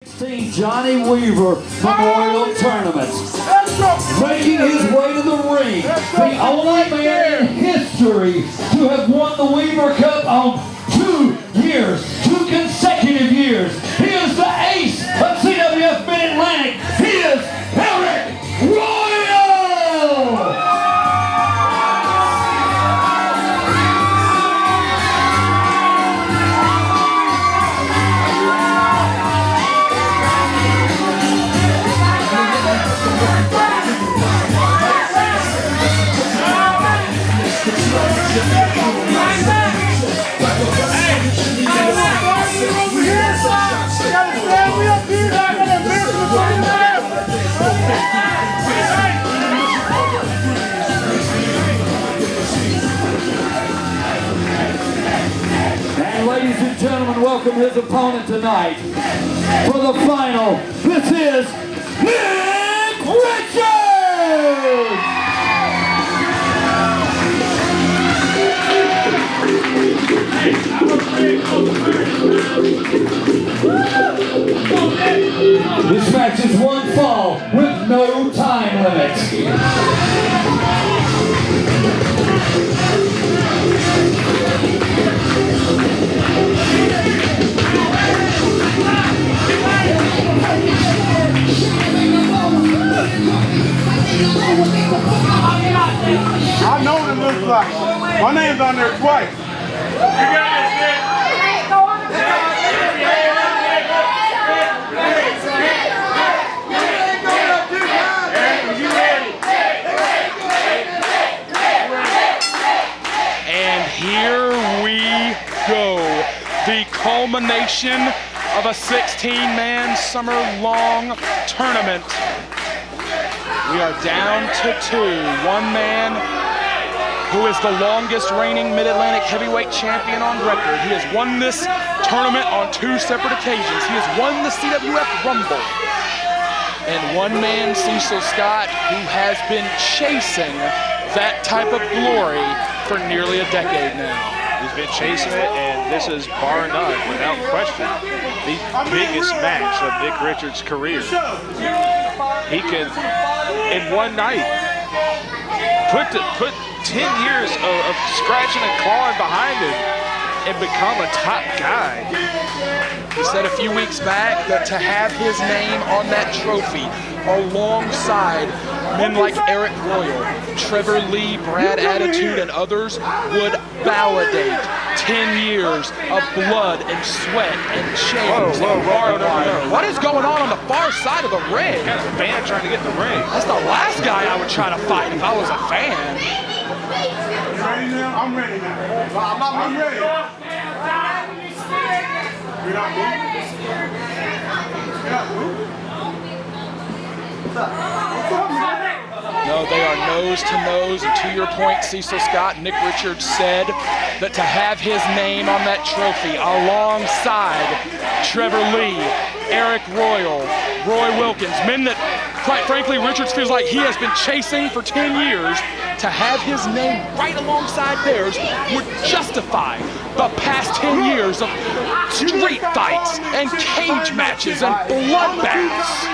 Johnny Weaver Memorial Tournament. Making his way to the ring, the only man in history to have won the Weaver Cup on 2 consecutive years. He is the ace of CWF Mid-Atlantic. He is Arik Royal! And ladies and gentlemen, welcome his opponent tonight. For the final, this is Nick Richards! This match is one fall with no time limit. I know what it looks like. My name's on there twice. And here we go. The culmination of a 16-man summer-long tournament. We are down to 2. One man who is the longest reigning Mid-Atlantic heavyweight champion on record. He has won this tournament on 2 separate occasions. He has won the CWF Rumble. And one man, Cecil Scott, who has been chasing that type of glory for nearly a decade now. He's been chasing it, and this is bar none, without question, the biggest match of Nick Richards' career. He can, in one night, put 10 years of scratching and clawing behind him and become a top guy. He said a few weeks back that to have his name on that trophy alongside men like Arik Royal, Trevor Lee, Brad Attitude, and others would validate 10 years of blood and sweat and chains. Whoa. What is going on the far side of the ring? Got a fan trying to get the ring. That's the last guy I would try to fight if I was a fan. You ready now? I'm ready now. I'm ready. You're not moving? You're not moving? No, they are nose to nose, and to your point, Cecil Scott, Nick Richards said that to have his name on that trophy alongside Trevor Lee, Arik Royal, Roy Wilkins, men that, quite frankly, Richards feels like he has been chasing for 10 years, to have his name right alongside theirs would justify the past 10 years of street fights and cage matches and bloodbaths.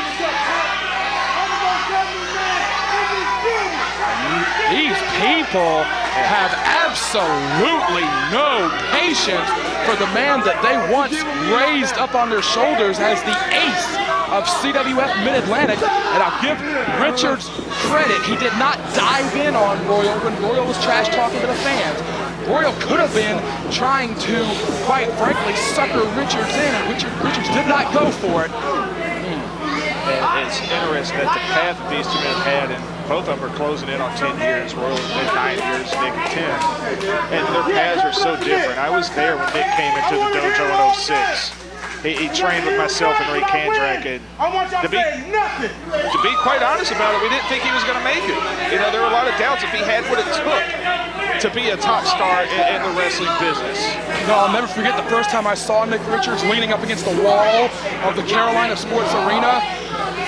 These people have absolutely no patience for the man that they once raised up on their shoulders as the ace of CWF Mid-Atlantic. And I'll give Richards credit. He did not dive in on Royal when Royal was trash talking to the fans. Royal could have been trying to, quite frankly, sucker Richards in, and Richards did not go for it. And it's interesting that the path that these two men have had, and both of them are closing in on 10 years. Royal at 9 years, Nick at 10. And their paths are so different. I was there when Nick came into the dojo in 06. He trained with myself and Ric Kandrack, and to be quite honest about it, we didn't think he was going to make it. You know, there were a lot of doubts if he had what it took to be a top star in the wrestling business. No, I'll never forget the first time I saw Nick Richards leaning up against the wall of the Carolina Sports Arena,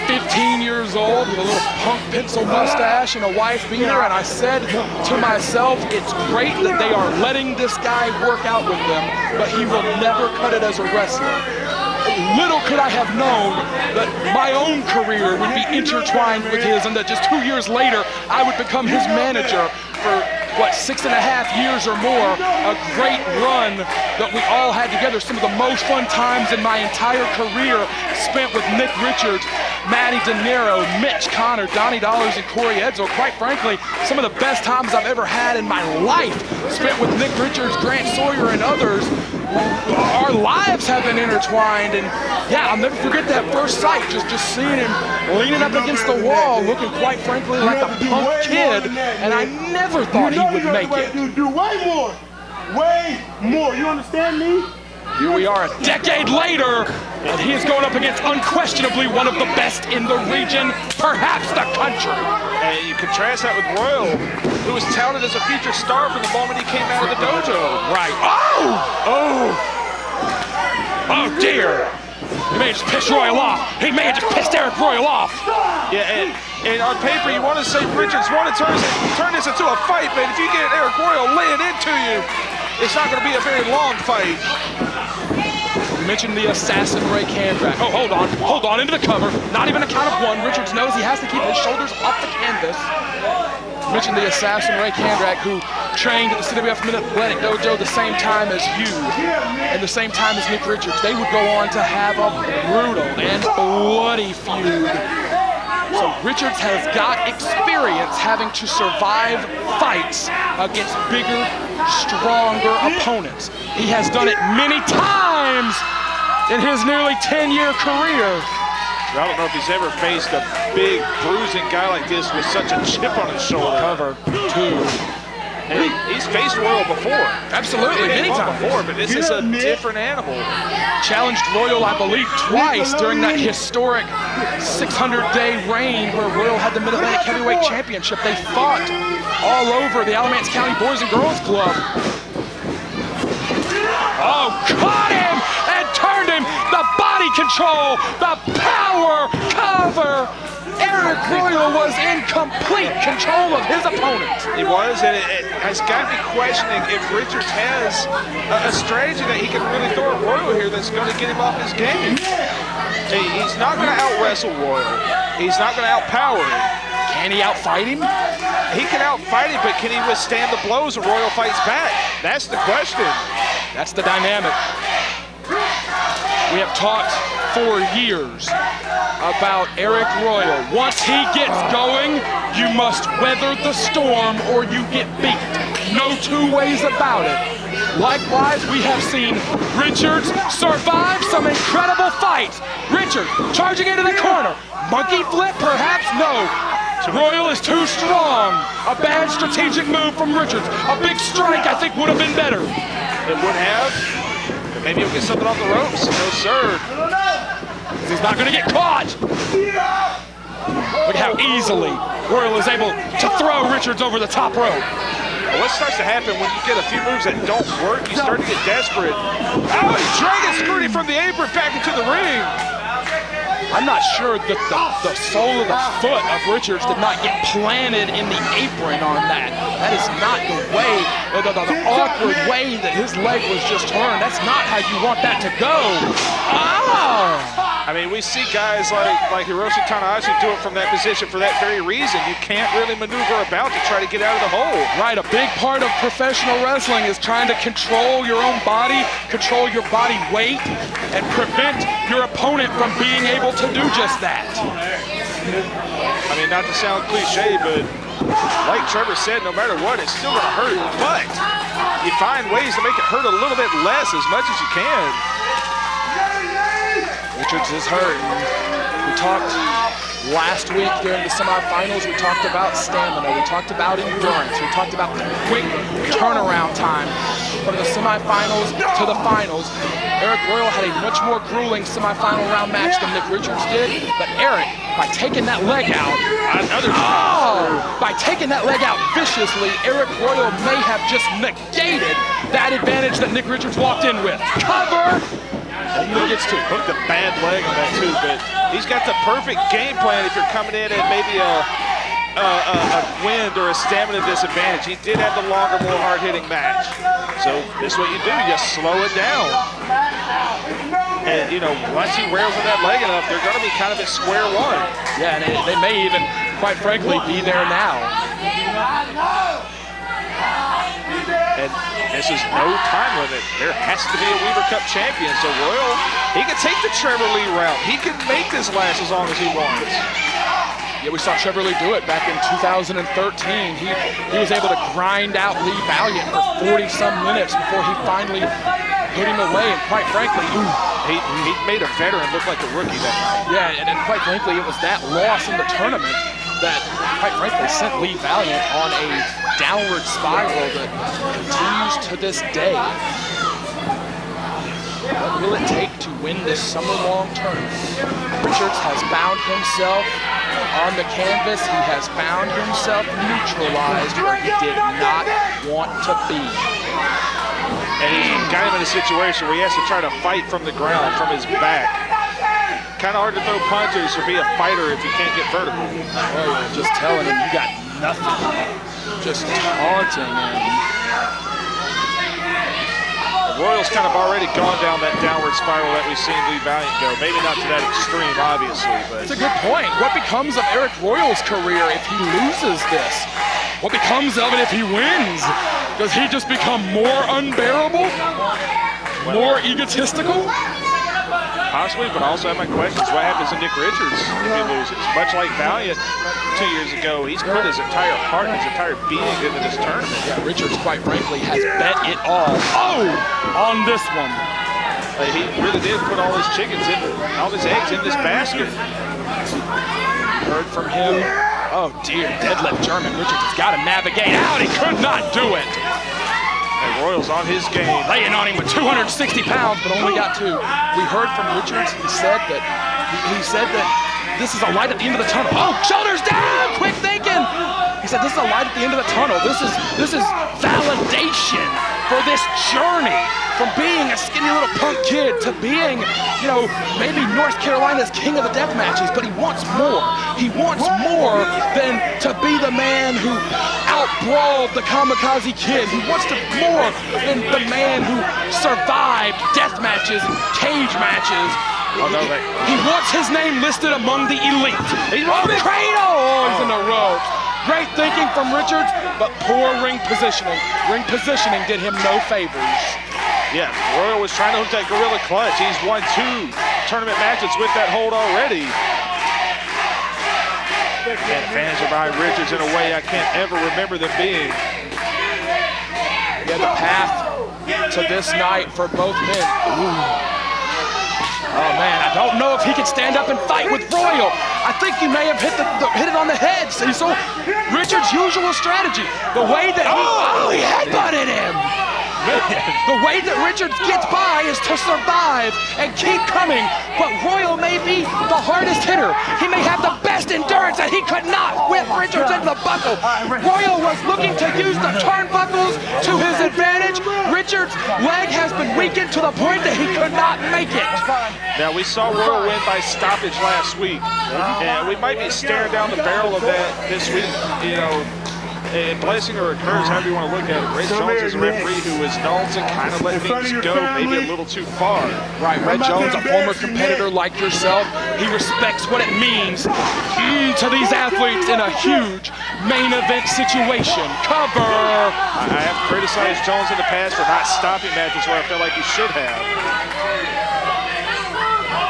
15 years old with a little punk pencil mustache and a wife beater, and I said to myself, it's great that they are letting this guy work out with them, but he will never cut it as a wrestler. little could I have known that my own career would be intertwined with his, and that just 2 years later, I would become his manager for, what, 6.5 years or more. A great run that we all had together. Some of the most fun times in my entire career spent with Nick Richards, Matty de Nero, Mitch Connor, Donnie Dollars, and Corey Edsel. Quite frankly, some of the best times I've ever had in my life spent with Nick Richards, Grant Sawyer, and others. Our lives have been intertwined, and yeah, I'll never forget that first sight, just seeing him leaning up against the wall, looking quite frankly like a punk kid, and I never thought he would make it. Do way more. Way more. You understand me? Here we are a decade later, and he is going up against unquestionably one of the best in the region, perhaps the country. And you contrast that with Royal, who was touted as a future star from the moment he came out of the dojo. Right. Oh dear. He may have just pissed Royal off. He may have just pissed Arik Royal off. Yeah, and on paper, you want to say Richards want to turn this into a fight, but if you get Arik Royal laying into you, it's not going to be a very long fight. You mentioned the assassin Aric Andrews. Oh, hold on, into the cover. Not even a count of one. Richards knows he has to keep his shoulders off the canvas. You mentioned the assassin Aric Andrews, who trained at the CWF Mid-Atlantic dojo the same time as you, and the same time as Nick Richards. They would go on to have a brutal and bloody feud. So Richards has got experience having to survive fights against bigger, stronger opponents. He has done it many times in his nearly 10-year career. I don't know if he's ever faced a big, bruising guy like this with such a chip on his shoulder. Cover two. And he's faced Royal before. Absolutely, many times before, but this is a different animal. Challenged Royal, I believe, twice during that historic 600-day reign where Royal had the Mid-Atlantic Heavyweight Championship. They fought all over the Alamance County Boys and Girls Club. Oh, caught him and turned him. The body control, the power cover. Arik Royal was in complete control of his opponent. He was, and it has got me questioning if Richards has a strategy that he can really throw at Royal here that's going to get him off his game. He's not going to out-wrestle Royal. He's not going to outpower him. Can he outfight him? He can outfight him, but can he withstand the blows when Royal fights back? That's the question. That's the dynamic. We have talked for years about Arik Royal. Once he gets going, you must weather the storm or you get beat. No two ways about it. Likewise, we have seen Richards survive some incredible fights. Richards charging into the corner. Monkey flip, perhaps? No. Royal is too strong. A bad strategic move from Richards. A big strike, I think, would have been better. It would have. Maybe he'll get something off the ropes. No, sir. He's not going to get caught. Look at how easily Royal is able to throw Richards over the top rope. Well, what starts to happen when you get a few moves that don't work, you start to get desperate. Oh, he's dragging Scooty from the apron back into the ring. I'm not sure that the sole of the foot of Richards did not get planted in the apron on that. That is not the way, the awkward way that his leg was just turned. That's not how you want that to go. Oh! I mean, we see guys like Hiroshi Tanahashi do it from that position for that very reason. You can't really maneuver about to try to get out of the hole. Right, a big part of professional wrestling is trying to control your own body, control your body weight, and prevent your opponent from being able to do just that. I mean, not to sound cliche, but like Trevor said, no matter what, it's still gonna hurt. But you find ways to make it hurt a little bit less as much as you can. Richards is hurt. We talked last week during the semifinals, we talked about stamina, we talked about endurance, we talked about quick turnaround time from the semifinals to the finals. Arik Royal had a much more grueling semifinal round match than Nick Richards did, but Arik, by taking that leg out, by taking that leg out viciously, Arik Royal may have just negated that advantage that Nick Richards walked in with. Cover! And he gets to hook the bad leg on that too, but he's got the perfect game plan if you're coming in at maybe a wind or a stamina disadvantage. He did have the longer, more hard-hitting match. So this is what you do, you slow it down. And, you know, once he wears with that leg enough, they're going to be kind of at square one. Yeah, and they may even, quite frankly, be there now. And this is no time limit. There has to be a Weaver Cup champion. So Royal, he can take the Trevor Lee route. He can make this last as long as he wants. Yeah, we saw Trevor Lee do it back in 2013. He was able to grind out Lee Valiant for 40-some minutes before he finally put him away. And quite frankly, he made a veteran look like a rookie that night. yeah, and quite frankly, it was that loss in the tournament that, quite frankly, sent Lee Valiant on a downward spiral that continues to this day. What will it take to win this summer-long tournament? Richards has found himself on the canvas. He has found himself neutralized where he did not want to be. And he's got him in a situation where he has to try to fight from the ground, from his back. Kind of hard to throw punches or be a fighter if you can't get vertical. Oh, yeah, just telling him you got nothing. Just taunting him. Royal's kind of already gone down that downward spiral that we've seen Lee Valiant go. Maybe not to that extreme, obviously, but It's a good point. What becomes of Arik Royal's career if he loses this? What becomes of it if he wins? Does he just become more unbearable? More egotistical? possibly, but I also have my questions. What happens to Nick Richards if he loses? Much like Valiant 2 years ago, he's put his entire heart and his entire being into this tournament. Yeah, Richards, quite frankly, has bet it all. Oh, on this one. He really did put all his chickens in, all his eggs in this basket. Heard from him. Oh dear, deadlift German. Richards has got to navigate out. He could not do it. And Royal's on his game. Laying on him with 260 pounds, but only got 2. We heard from Richards. He said that this is a light at the end of the tunnel. Oh, shoulders down! Quick thinking. He said this is a light at the end of the tunnel. This is validation for this journey from being a skinny little punk kid to being, you know, maybe North Carolina's king of the death matches, but he wants more. He wants more than to be the man who out-brawled the Kamakazi Kid. He wants to more than the man who survived death matches and cage matches. Oh, no, He wants his name listed among the elite. He's on the cradle. Oh, he's in the ropes. Great thinking from Richards, but poor ring positioning. Ring positioning did him no favors. Yeah, Royal was trying to hook that gorilla clutch. He's won 2 tournament matches with that hold already. And fans are behind Richards in a way I can't ever remember them being. Yeah, the path to this night for both men. Ooh. Oh man, I don't know if he can stand up and fight with Royal. I think you may have hit it on the head, Cecil. Richards' usual strategy, the way that he headbutted him. The way that Richards gets by is to survive and keep coming, but Royal may be the hardest hitter. He may have the best endurance, and he could not whip Richards into the buckle. Royal was looking to use the turnbuckles to his advantage. Richards' leg has been weakened to the point that he could not make it. Now, we saw Royal win by stoppage last week, and we might be staring down the barrel of that this week, you know. And blessing or a curse, however you want to look at it. Red Jones is a referee who is known to kind of let things go maybe a little too far. Right, Red Jones, a former competitor like yourself, he respects what it means to these athletes in a huge main event situation. Cover! I have criticized Jones in the past for not stopping matches where I felt like he should have.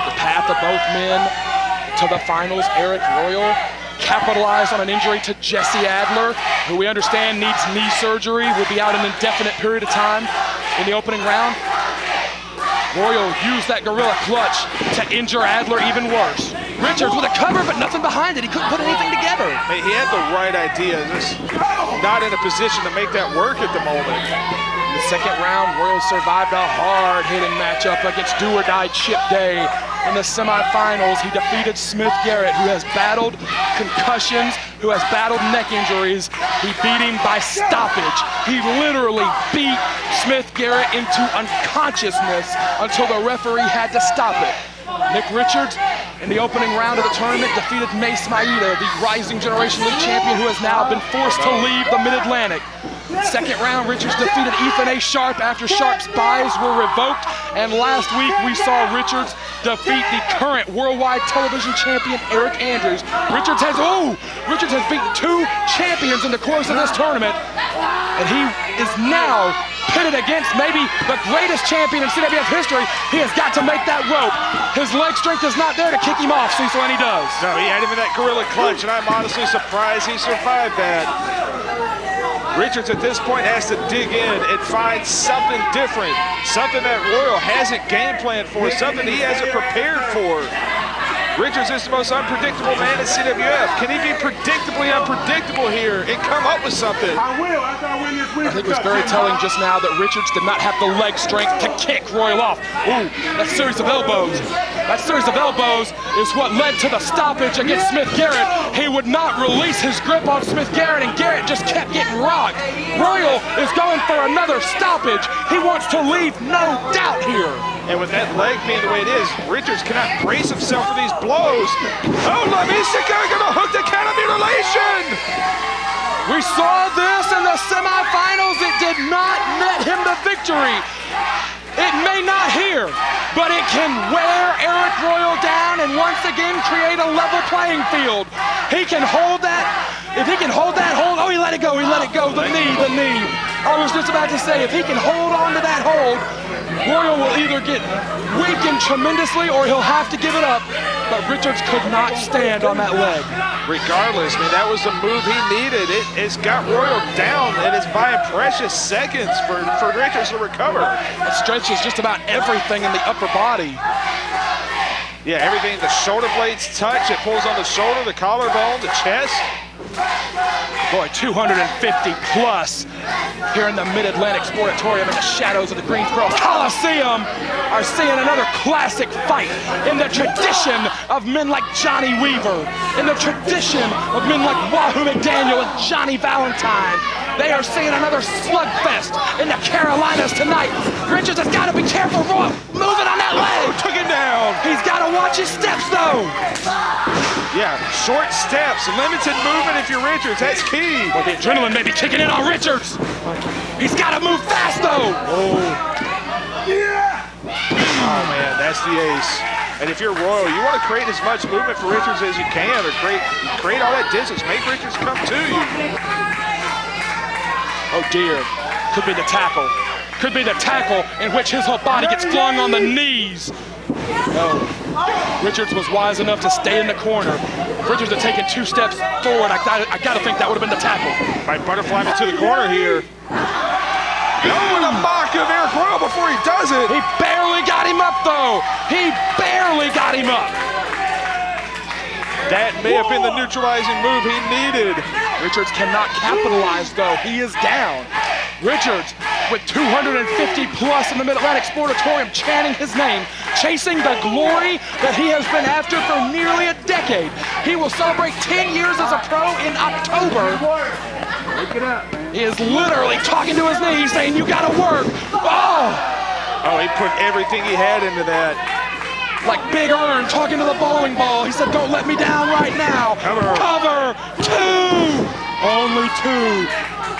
The path of both men to the finals. Arik Royal capitalized on an injury to Jesse Adler, who we understand needs knee surgery, will be out an indefinite period of time in the opening round. Royal used that gorilla clutch to injure Adler even worse. Richards with a cover, but nothing behind it. He couldn't put anything together. He had the right idea, just not in a position to make that work at the moment. In the second round, Royal survived a hard-hitting matchup against do-or-die Chip Day. In the semifinals, he defeated Smith Garrett, who has battled concussions, who has battled neck injuries. He beat him by stoppage. He literally beat Smith Garrett into unconsciousness until the referee had to stop it. Nick Richards, in the opening round of the tournament, defeated Mace Maeda, the Rising Generation League champion who has now been forced to leave the Mid-Atlantic. Second round, Richards defeated Ethan A. Sharp after Sharp's buys were revoked. And last week, we saw Richards defeat the current worldwide television champion, Aric Andrews. Richards has beaten 2 champions in the course of this tournament. And he is now pitted against maybe the greatest champion in CWF history. He has got to make that rope. His leg strength is not there to kick him off, Cecil, and he does. No, he had him in that gorilla clutch, and I'm honestly surprised he survived that. Richards at this point has to dig in and find something different, something that Royal hasn't game planned for, something he hasn't prepared for. Richards is the most unpredictable man in CWF. Can he be predictably unpredictable here and come up with something? I will after I win this week. I think it was very telling just now that Richards did not have the leg strength to kick Royal off. Ooh, that series of elbows. That series of elbows is what led to the stoppage against Smith Garrett. He would not release his grip on Smith Garrett, and Garrett just kept getting rocked. Royal is going for another stoppage. He wants to leave no doubt here. And with that leg being the way it is, Richards cannot brace himself for these blows. Oh, Lamisa gonna hook the count of mutilation. We saw this in the semifinals. It did not net him the victory. It may not here, but it can wear Arik Royal down and once again create a level playing field. He can hold that. If he can hold that hold, oh, he let it go, The knee. I was just about to say, if he can hold on to that hold, Royal will either get weakened tremendously or he'll have to give it up. But Richards could not stand on that leg. Regardless, I mean, that was the move he needed. It's got Royal down, and it's buying precious seconds for Richards to recover. It stretches just about everything in the upper body. Yeah, everything the shoulder blades touch, it pulls on the shoulder, the collarbone, the chest. Boy, 250 plus here in the Mid-Atlantic Sportatorium in the shadows of the Greensboro Coliseum are seeing another classic fight in the tradition of men like Johnny Weaver, in the tradition of men like Wahoo McDaniel and Johnny Valentine. They are seeing another slugfest in the Carolinas tonight. Richards has got to be careful, Roy, moving on that leg. Took him down. He's got to watch his steps, though. Yeah, short steps, limited movement if you're Richards, that's key. Well, the adrenaline may be kicking in on Richards. He's got to move fast, though. Oh, man, that's the ace. And if you're Royal, you want to create as much movement for Richards as you can, or create all that distance. Make Richards come to you. Oh, dear. Could be the tackle. Could be the tackle in which his whole body gets flung on the knees. No. Richards was wise enough to stay in the corner. Richards had taken 2 steps forward. I got to think that would have been the tackle. Might butterfly him into the corner here. Oh, the mock of Arik Royal before he does it. He barely got him up, though. He barely got him up. That may have been the neutralizing move he needed. Richards cannot capitalize, though. He is down. Richards, with 250 plus in the Mid-Atlantic Sportatorium chanting his name, chasing the glory that he has been after for nearly a decade. He will celebrate 10 years as a pro in October. He is literally talking to his knees, saying, you gotta work. Oh, he put everything he had into that. Like Big Earn talking to the bowling ball. He said, don't let me down right now. Cover 2. Only 2.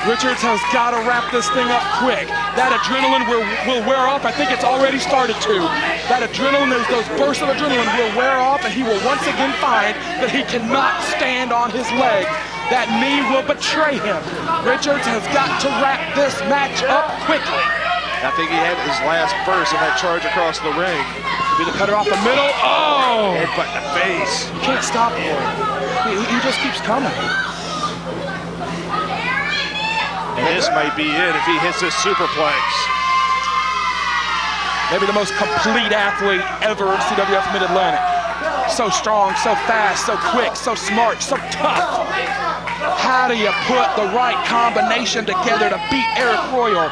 Richards has got to wrap this thing up quick. That adrenaline will wear off. I think it's already started to. That adrenaline, those bursts of adrenaline will wear off, and he will once again find that he cannot stand on his leg. That knee will betray him. Richards has got to wrap this match up quickly. I think he had his last burst in that charge across the ring. Be the cutter off the middle. Oh! Headbutt in the face. You can't stop him. He just keeps coming. And this might be it if he hits this superplex. Maybe the most complete athlete ever in CWF Mid-Atlantic. So strong, so fast, so quick, so smart, so tough. How do you put the right combination together to beat Arik Royal?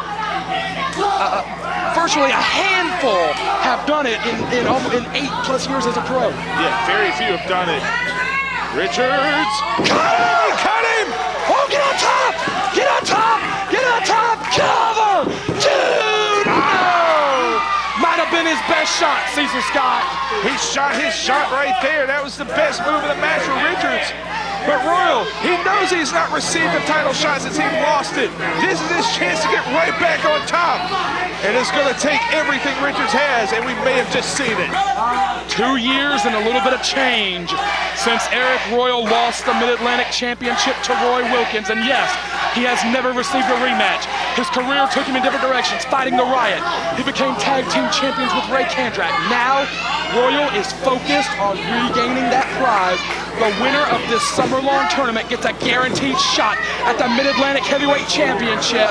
Virtually a handful have done it in 8+ years as a pro. Yeah, very few have done it. Richards, cut him! Oh, get on top! Get on top! Get on top! Cover! Dude! No! Might have been his best shot, Cecil Scott. He shot his shot right there. That was the best move of the match for Richards. But Royal, he knows he's not received a title shot since he lost it. This is his chance to get right back on top. And it's going to take everything Richards has, and we may have just seen it. 2 years and a little bit of change since Arik Royal lost the Mid-Atlantic Championship to Roy Wilkins. And yes, he has never received a rematch. His career took him in different directions, fighting the Riot. He became tag team champions with Kandrack. Now, Royal is focused on regaining that prize. The winner of this summer-long tournament gets a guaranteed shot at the Mid-Atlantic Heavyweight Championship.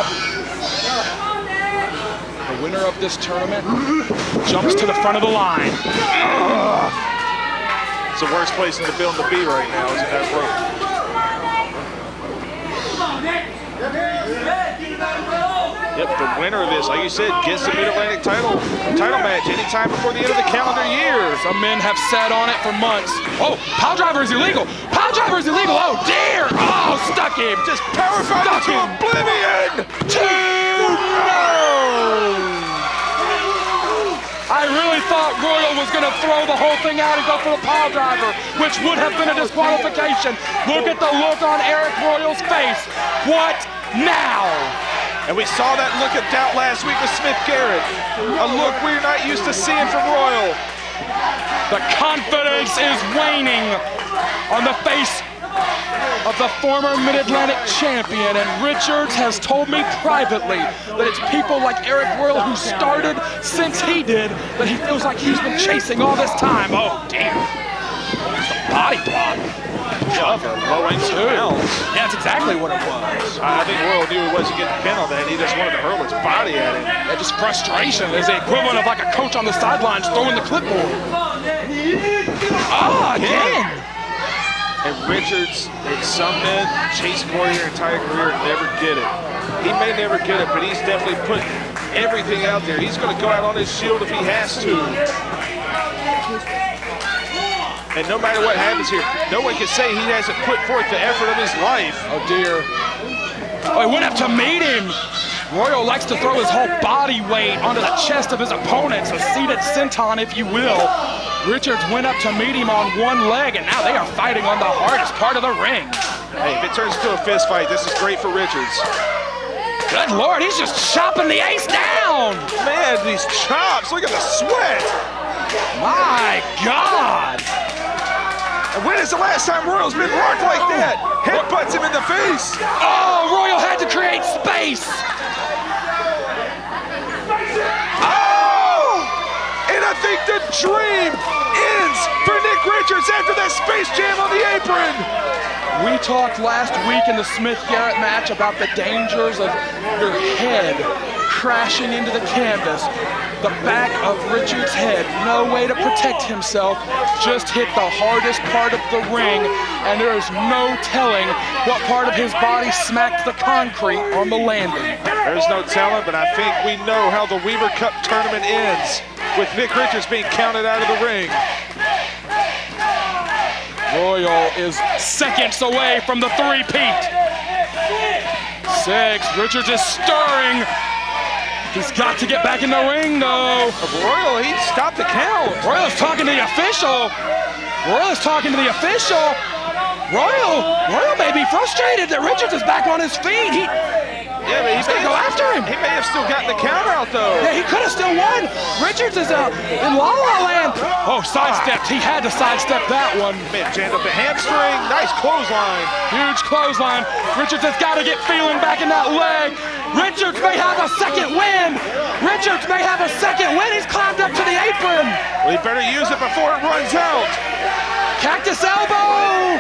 The winner of this tournament jumps to the front of the line. It's the worst place in the building to be right now, is in that room. Yep, the winner of this, like you said, gets the Mid-Atlantic title match anytime before the end of the calendar year. Some men have sat on it for months. Oh, pile driver is illegal. Pile driver is illegal. Oh, dear. Oh, stuck him. Just power fighting to oblivion. I really thought Royal was going to throw the whole thing out and go for the pile driver, which would have been a disqualification. Look at the look on Arik Royal's face. What now? And we saw that look of doubt last week with Smith Garrett. A look we're not used to seeing from Royal. The confidence is waning on the face of the former Mid-Atlantic champion, and Richards has told me privately that it's people like Arik Royal who started since he did that he feels like he's been chasing all this time. Oh, damn. The body block. Low ankle Helms. Yeah, that's exactly what it was. I think Royal knew he wasn't getting pinned on that. He just wanted to hurl his body at him. Yeah, just frustration is the equivalent of like a coach on the sidelines throwing the clipboard. Oh, again. And Richards, in some men, Chase Warrior entire career, never get it. He may never get it, but he's definitely put everything out there. He's going to go out on his shield if he has to. And no matter what happens here, no one can say he hasn't put forth the effort of his life. Oh, dear. Oh, he went up to meet him. Royal likes to throw his whole body weight onto the chest of his opponent, a seated senton, if you will. Richards went up to meet him on one leg, and now they are fighting on the hardest part of the ring. Hey, if it turns into a fist fight, this is great for Richards. Good Lord, he's just chopping the ace down. Man, these chops, look at the sweat. My God. And when is the last time Royal's been rocked like that? Headbutts him in the face. Oh, Royal had to create space. Oh! And I think the dream ends for Nick Richards after that Space Jam on the apron. We talked last week in the Smith-Garrett match about the dangers of your head crashing into the canvas. The back of Richards' head, no way to protect himself, just hit the hardest part of the ring, and there is no telling what part of his body smacked the concrete on the landing. There's no telling, but I think we know how the Weaver Cup tournament ends, with Nick Richards being counted out of the ring. Royal is seconds away from the three-peat. 6, Richards is stirring. He's got to get back in the ring, though. Royal, he stopped the count. Royal's talking to the official. Royal is talking to the official. Royal may be frustrated that Richards is back on his feet. Yeah, but he's gonna go after him. He may have still gotten the count out, though. Yeah, he could have still won. Richards is in La La Land. Oh, sidestepped. He had to sidestep that one. Man, jammed up the hamstring. Nice clothesline. Huge clothesline. Richards has got to get feeling back in that leg. Richards may have a second win. Richards may have a second win. He's climbed up to the apron. Well, he better use it before it runs out. Cactus elbow.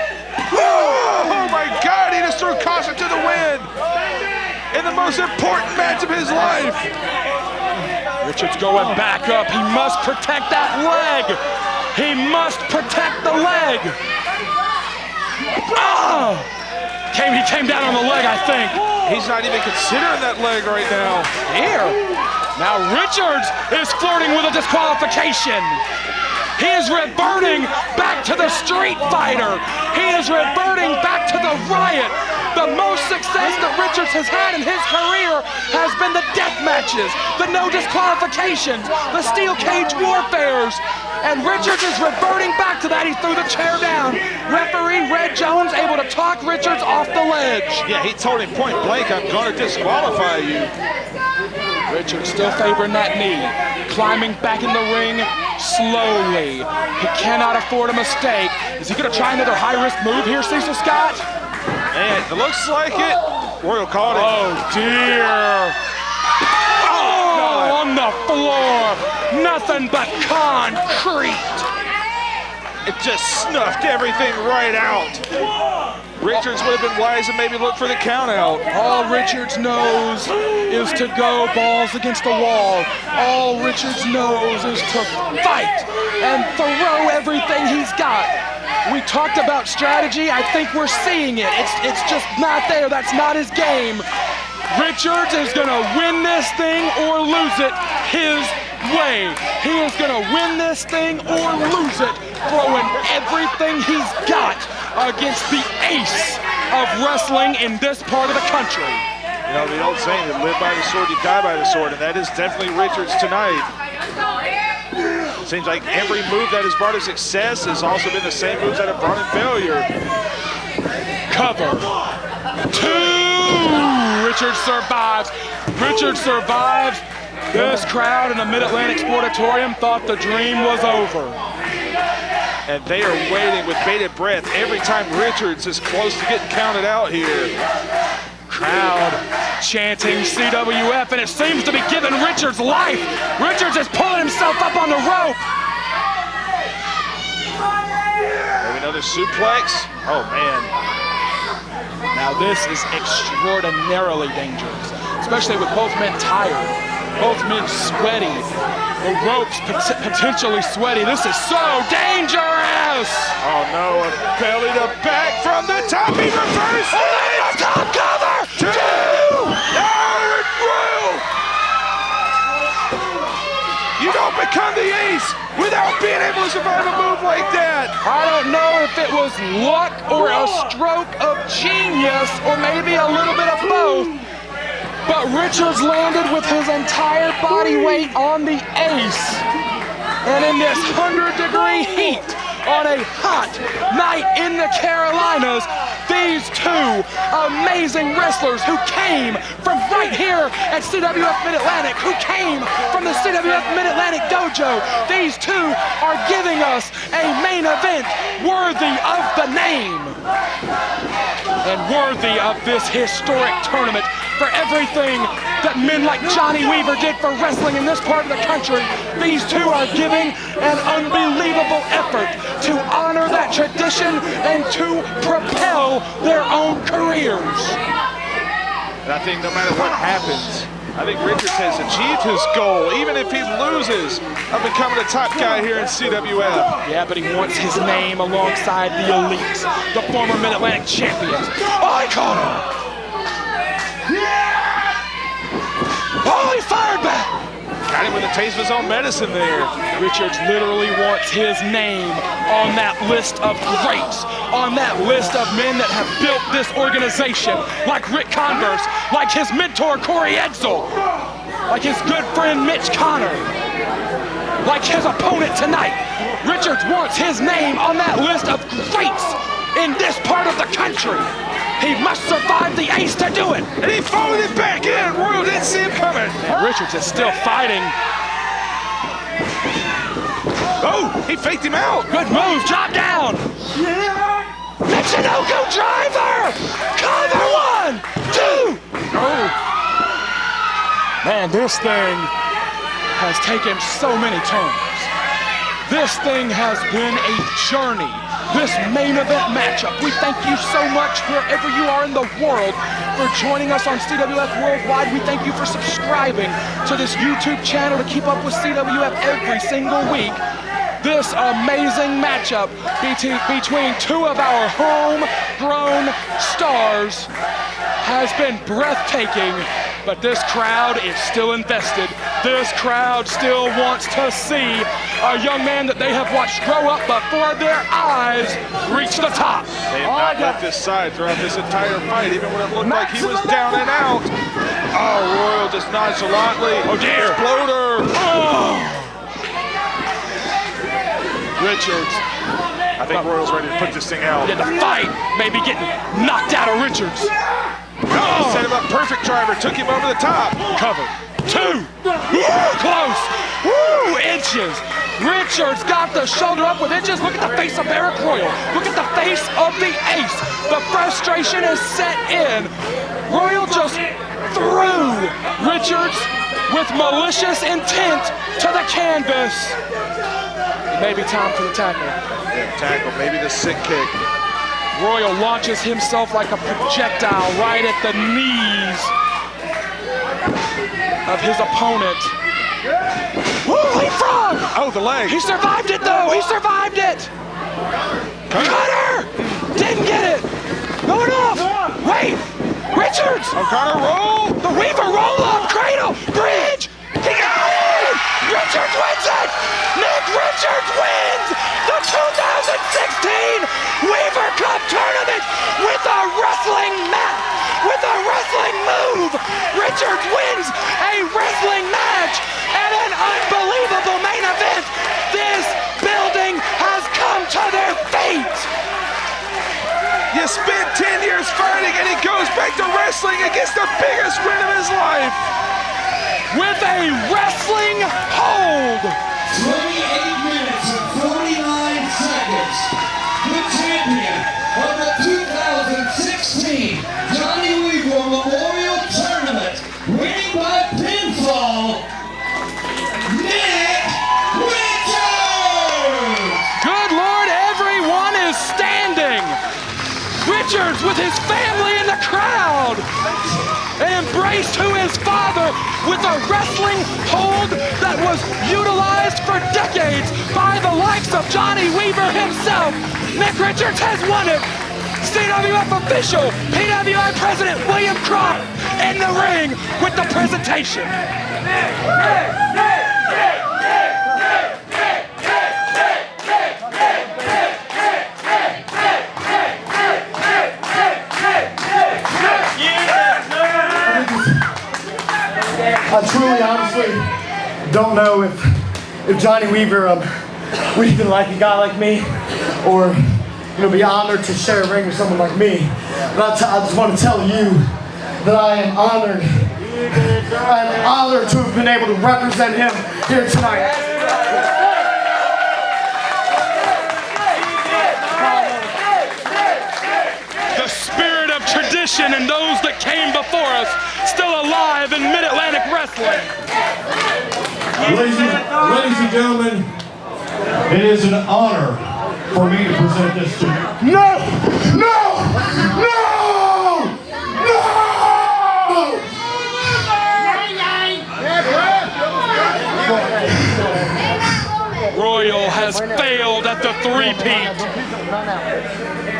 Oh my God, he just threw caution to the wind. In the most important match of his life. Richards going back up. He must protect that leg. He must protect the leg. Oh! He came down on the leg, I think. He's not even considering that leg right now. Here. Now Richards is flirting with a disqualification. He is reverting back to the street fighter. He is reverting back to the riot. The most success that Richards has had in his career has been the death matches, the no disqualifications, the steel cage warfares. And Richards is reverting back to that. He threw the chair down. Referee Red Jones able to talk Richards off the ledge. Yeah, he told him point blank, I'm going to disqualify you. Richards still favoring that knee. Climbing back in the ring slowly. He cannot afford a mistake. Is he going to try another high-risk move here, Cecil Scott? Man, it looks like it. Royal caught it. Oh, dear. Oh, on the floor. Nothing but concrete. It just snuffed everything right out. Richards would have been wise and maybe look for the count out. All Richards knows is to go balls against the wall. All Richards knows is to fight and throw everything he's got. We talked about strategy. I think we're seeing it. It's just not there. That's not his game. Richards is gonna win this thing or lose it his way. He is gonna win this thing or lose it, throwing everything he's got against the ace of wrestling in this part of the country. You know, the old saying that live by the sword, you die by the sword, and that is definitely Richards tonight. Seems like every move that has brought him success has also been the same moves that have brought him failure. Cover. 2. Richards survives. Richards survives. This crowd in the Mid-Atlantic Sportatorium thought the dream was over. And they are waiting with bated breath every time Richards is close to getting counted out here. Crowd chanting CWF, and it seems to be giving Richards life. Richards is pulling himself up on the rope. Maybe another suplex. Oh, man. Now this is extraordinarily dangerous, especially with both men tired, both men sweaty, the ropes potentially sweaty. This is so dangerous! Oh no, a belly to back from the top, he reverses it! Top cover! 2! Arik Royal! You don't become the ace without being able to survive a move like that! I don't know if it was luck or a stroke of genius or maybe a little bit of both, but Richards landed with his entire body weight on the ace. And in this 100-degree heat on a hot night in the Carolinas, these two amazing wrestlers who came from right here at CWF Mid-Atlantic, who came from the CWF Mid-Atlantic Dojo, these two are giving us a main event worthy of the name and worthy of this historic tournament. For everything that men like Johnny Weaver did for wrestling in this part of the country, these two are giving an unbelievable effort to honor that tradition and to propel their own careers. And I think no matter what happens, I think Richards has achieved his goal, even if he loses, of becoming the top guy here in CWF. Yeah, but he wants his name alongside the elites, the former Mid-Atlantic champions. Oh, he caught him! Oh, he fired back! Got him with a taste of his own medicine there. Richards literally wants his name on that list of greats, on that list of men that have built this organization, like Ric Converse, like his mentor Corey Edsel, like his good friend Mitch Connor, like his opponent tonight. Richards wants his name on that list of greats in this part of the country. He must survive the ace to do it. And he followed it back in. Royal didn't see him coming. And Richards is still fighting. Oh, he faked him out. Good move, drop down. Michinoku driver. Cover 1, 2. Oh. Man, this thing has taken so many turns. This thing has been a journey. This main event matchup. We thank you so much wherever you are in the world for joining us on CWF Worldwide. We thank you for subscribing to this YouTube channel to keep up with CWF every single week. This amazing matchup between two of our homegrown stars has been breathtaking, but this crowd is still invested. This crowd still wants to see a young man that they have watched grow up before their eyes reach the top. They have not left his side throughout this entire fight, even when it looked like he was down and out. Oh, Royal just nonchalantly. Oh dear. Exploder. Oh. Richards. I think Royal's ready to put this thing out. Yeah, the fight may be getting knocked out of Richards. Oh, set him up, perfect driver, took him over the top. Covered. Two. Woo, close. Woo, inches. Richards got the shoulder up with inches. Look at the face of Arik Royal. Look at the face of the ace. The frustration is set in. Royal just threw Richards with malicious intent to the canvas. It may be time for the tackle. Tackle, maybe the sick kick. Royal launches himself like a projectile right at the knees of his opponent. Woo, leapfrog! Oh, the leg. He survived it though, he survived it! Connor! Didn't get it! Going off! Wait! Richards! Connor roll! The Weaver roll up, cradle, bridge! He got it! Richards wins it! Nick Richards wins the 2016 Weaver Cup tournament with a wrestling match, with a wrestling move. Richards wins a wrestling match and an unbelievable main event. This building has come to their fate. You spent 10 years fighting and he goes back to wrestling against the biggest win of his life. With a wrestling hold. 28 minutes and 49 seconds. The champion of the 2016 Johnny Weaver Memorial Tournament, winning by pinfall, Nick Richards! Good Lord, everyone is standing. Richards with his family in the crowd. An embrace to his father with a wrestling hold that was utilized for decades by the likes of Johnny Weaver himself. Nick Richards has won it. CWF official, PWI President William Croft in the ring with the presentation. I truly, honestly don't know if Johnny Weaver would even like a guy like me, or be honored to share a ring with someone like me. But I just want to tell you that I am honored. I am honored to have been able to represent him here tonight. The spirit of tradition and those that came before us still alive in Mid-Atlantic wrestling. Ladies and gentlemen, it is an honor for me to present this to you. No! No! No! No! Royal has failed at the three-peat.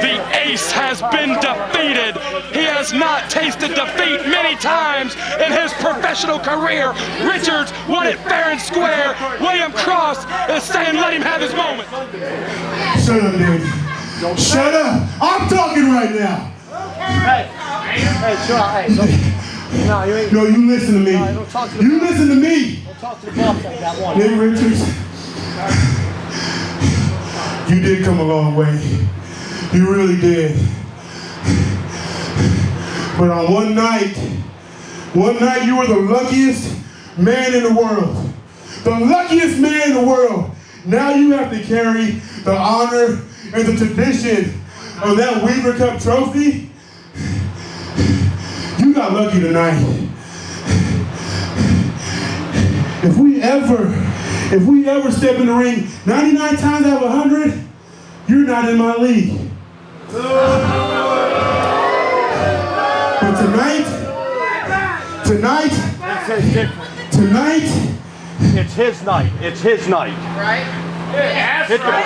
The ace has been defeated. He has not tasted defeat many times in his professional career. Richards won it fair and square. William Cross is saying let him have his moment. Shut up, dude. Shut up. I'm talking right now. Hey, chill out. Hey, no, you ain't. No, you listen to me. No, don't talk to the you listen to me. Don't talk to the boss like that one. Nick Richards, you did come a long way. You really did. But on one night you were the luckiest man in the world. The luckiest man in the world. Now you have to carry the honor and the tradition of that Weaver Cup trophy. You got lucky tonight. If we ever step in the ring 99 times out of 100, you're not in my league. But tonight, It's his night. It's his night. Right? Hit the brick.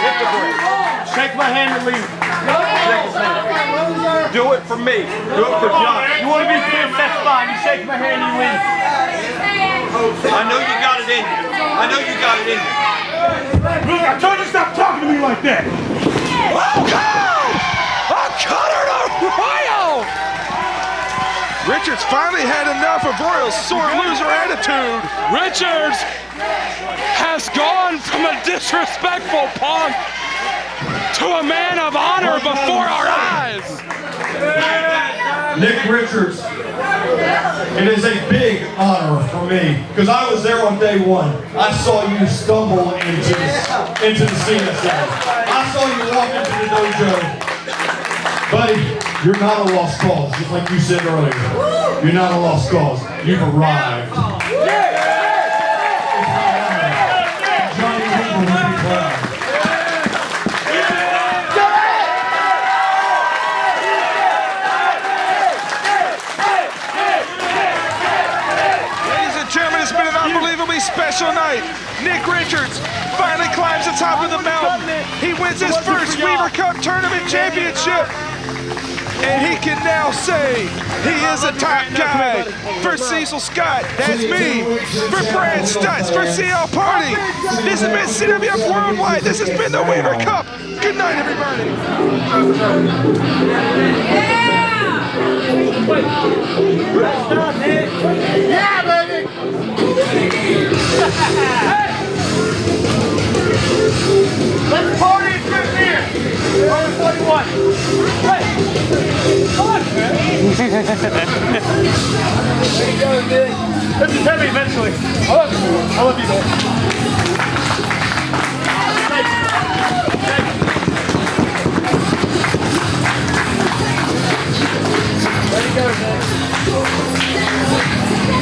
Hit the brick. Shake my hand and leave. Shake his hand. Do it for me. Do it for John. You want to be pissed? That's fine. You shake my hand, you leave. I know you got it in you. I know you got it in you. Look, I told you to stop talking to me like that. Oh, God! A cutter to Royal! Richards finally had enough of Royal's sore loser attitude. Richards has gone from a disrespectful punk to a man of honor before our eyes. Nick Richards, it is a big honor for me because I was there on day one. I saw you stumble into the CSA. I saw you walk into the dojo. Buddy, you're not a lost cause, just like you said earlier. You're not a lost cause. You've arrived. Johnny Weaver will be proud. It's been an unbelievably special night. Nick Richards finally climbs the top of the mountain. He wins his first Weaver Cup Tournament Championship. And he can now say he is a top guy. For Cecil Scott, that's me. For Brad Stutts, for CL Party. This has been CWF Worldwide. This has been the Weaver Cup. Good night, everybody. Yeah, baby! Let's party in here! Number 41. Hey! Come on, man! This is heavy eventually. I love you. I love you, man. There you go, man.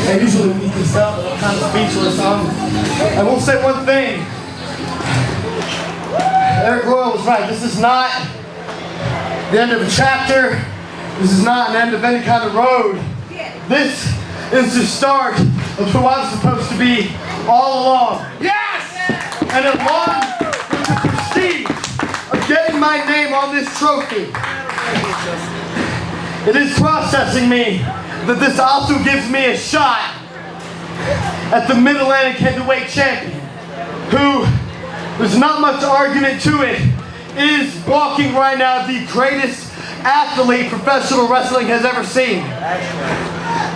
I usually beat this up, but I'm kind of speechless. I will say one thing. Arik Royal was right. This is not the end of a chapter. This is not an end of any kind of road. This is the start of who I was supposed to be all along. Yes! And along with the prestige of getting my name on this trophy, it is processing me that this also gives me a shot at the Mid-Atlantic heavyweight champion, who, there's not much argument to it, is walking right now the greatest athlete professional wrestling has ever seen.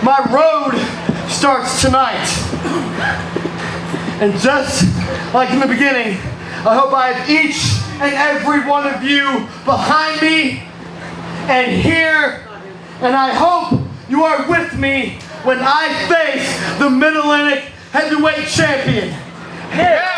My road starts tonight. And just like in the beginning, I hope I have each and every one of you behind me and here, and I hope you are with me when I face the Mid-Atlantic heavyweight champion. Yeah.